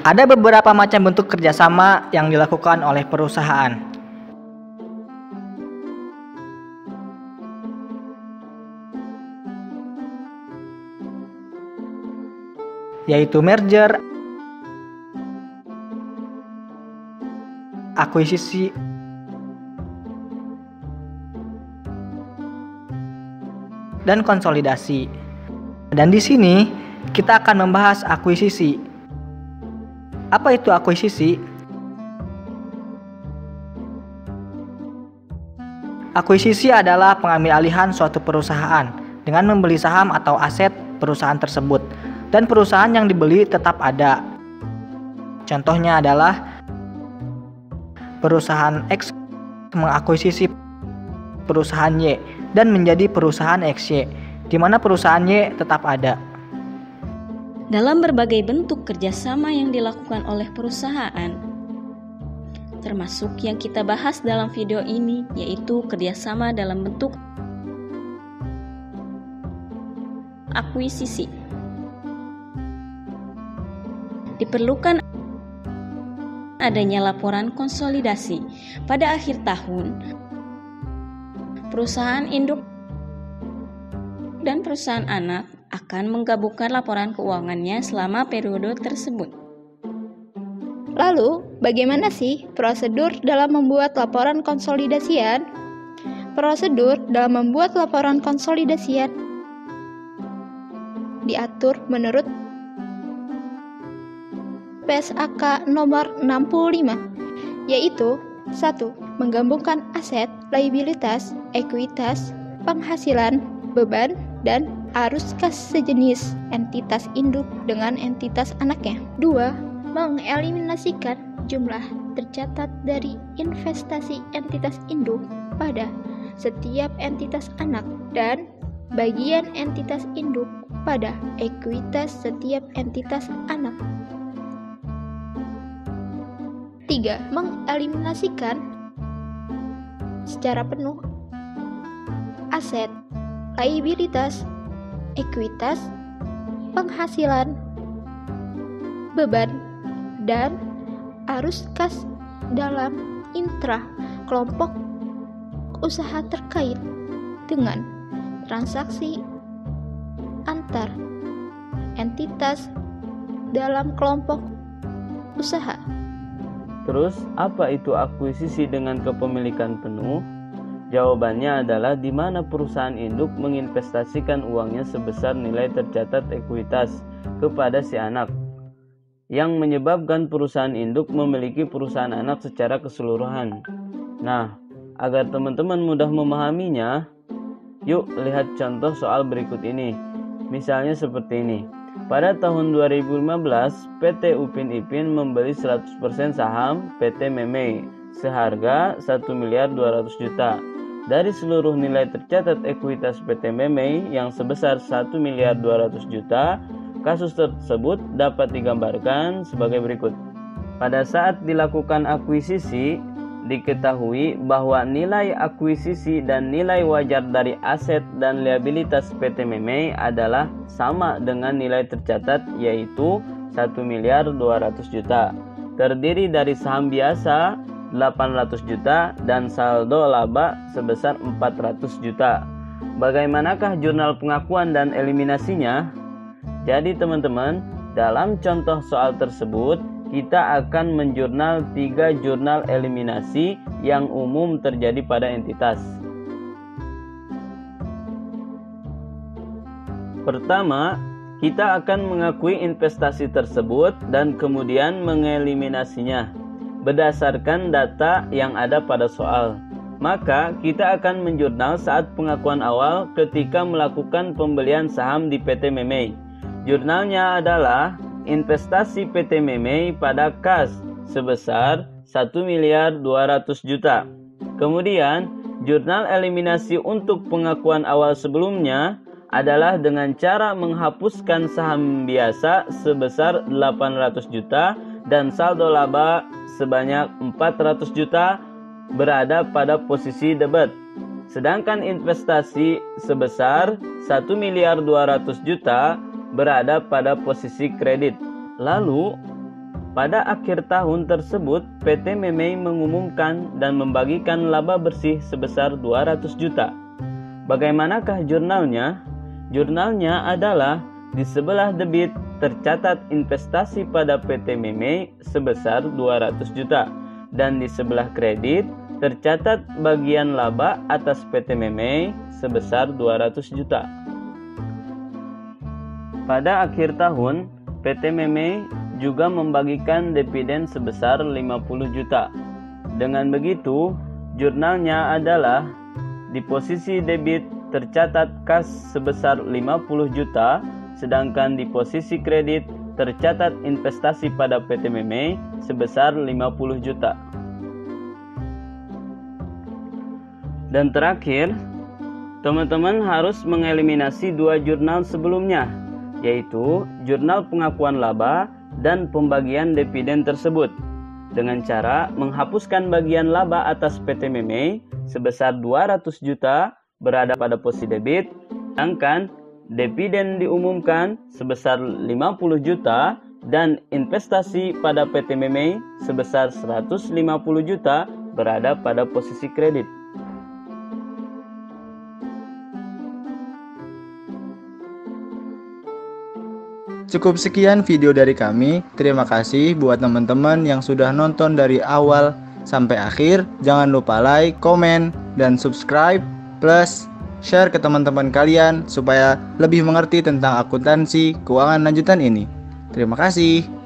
Ada beberapa macam bentuk kerjasama yang dilakukan oleh perusahaan, yaitu merger, akuisisi, dan konsolidasi. Dan di sini kita akan membahas akuisisi. Apa itu akuisisi? Akuisisi adalah pengambil alihan suatu perusahaan dengan membeli saham atau aset perusahaan tersebut, dan perusahaan yang dibeli tetap ada. Contohnya adalah perusahaan X mengakuisisi perusahaan Y dan menjadi perusahaan XY, di mana perusahaan Y tetap ada. Dalam berbagai bentuk kerjasama yang dilakukan oleh perusahaan, termasuk yang kita bahas dalam video ini, yaitu kerjasama dalam bentuk akuisisi. Diperlukan adanya laporan konsolidasi pada akhir tahun. Perusahaan induk dan perusahaan anak akan menggabungkan laporan keuangannya selama periode tersebut. Lalu, bagaimana sih prosedur dalam membuat laporan konsolidasian? Prosedur dalam membuat laporan konsolidasian diatur menurut PSAK nomor 65, yaitu 1. Menggabungkan aset, liabilitas, ekuitas, penghasilan, beban, dan arus kas sejenis entitas induk dengan entitas anaknya. 2. Mengeliminasikan jumlah tercatat dari investasi entitas induk pada setiap entitas anak dan bagian entitas induk pada ekuitas setiap entitas anak. 3. Mengeliminasikan secara penuh aset, liabilitas, ekuitas, penghasilan, beban, dan arus kas dalam intra kelompok usaha terkait dengan transaksi antar entitas dalam kelompok usaha. Terus, apa itu akuisisi dengan kepemilikan penuh? Jawabannya adalah di mana perusahaan induk menginvestasikan uangnya sebesar nilai tercatat ekuitas kepada si anak, yang menyebabkan perusahaan induk memiliki perusahaan anak secara keseluruhan. Nah, agar teman-teman mudah memahaminya, yuk lihat contoh soal berikut ini. Misalnya seperti ini. Pada tahun 2015, PT Upin Ipin membeli 100% saham PT Memei seharga 1.200.000.000. Dari seluruh nilai tercatat ekuitas PT Memei yang sebesar 1.200.000.000, kasus tersebut dapat digambarkan sebagai berikut. Pada saat dilakukan akuisisi, diketahui bahwa nilai akuisisi dan nilai wajar dari aset dan liabilitas PT Memei adalah sama dengan nilai tercatat, yaitu 1.200.000.000. Terdiri dari saham biasa 800 juta dan saldo laba sebesar 400 juta. Bagaimanakah jurnal pengakuan dan eliminasinya? Jadi teman-teman, dalam contoh soal tersebut kita akan menjurnal 3 jurnal eliminasi yang umum terjadi pada entitas. Pertama, kita akan mengakui investasi tersebut dan kemudian mengeliminasinya berdasarkan data yang ada pada soal. Maka kita akan menjurnal saat pengakuan awal ketika melakukan pembelian saham di PT Memei. Jurnalnya adalah investasi PT Memei pada kas sebesar 1.200.000.000. Kemudian, jurnal eliminasi untuk pengakuan awal sebelumnya adalah dengan cara menghapuskan saham biasa sebesar 800 juta dan saldo laba sebanyak 400 juta berada pada posisi debit. Sedangkan investasi sebesar 1.200.000.000 berada pada posisi kredit. Lalu, Pada akhir tahun tersebut, PT Memei mengumumkan dan membagikan laba bersih sebesar 200 juta. Bagaimanakah jurnalnya? Jurnalnya adalah di sebelah debit tercatat investasi pada PT Memei sebesar 200 juta dan di sebelah kredit tercatat bagian laba atas PT Memei sebesar 200 juta. Pada akhir tahun, PT Memei juga membagikan dividen sebesar 50 juta. Dengan begitu, jurnalnya adalah di posisi debit tercatat kas sebesar 50 juta, sedangkan di posisi kredit tercatat investasi pada PT Memei sebesar 50 juta. Dan terakhir, teman-teman harus mengeliminasi dua jurnal sebelumnya, yaitu jurnal pengakuan laba dan pembagian dividen tersebut, dengan cara menghapuskan bagian laba atas PT Memei sebesar 200 juta berada pada posisi debit, sedangkan dividen diumumkan sebesar 50 juta dan investasi pada PT Memei sebesar 150 juta berada pada posisi kredit. Cukup sekian video dari kami. Terima kasih buat teman-teman yang sudah nonton dari awal sampai akhir. Jangan lupa like, komen, dan subscribe, plus share ke teman-teman kalian supaya lebih mengerti tentang akuntansi keuangan lanjutan ini. Terima kasih.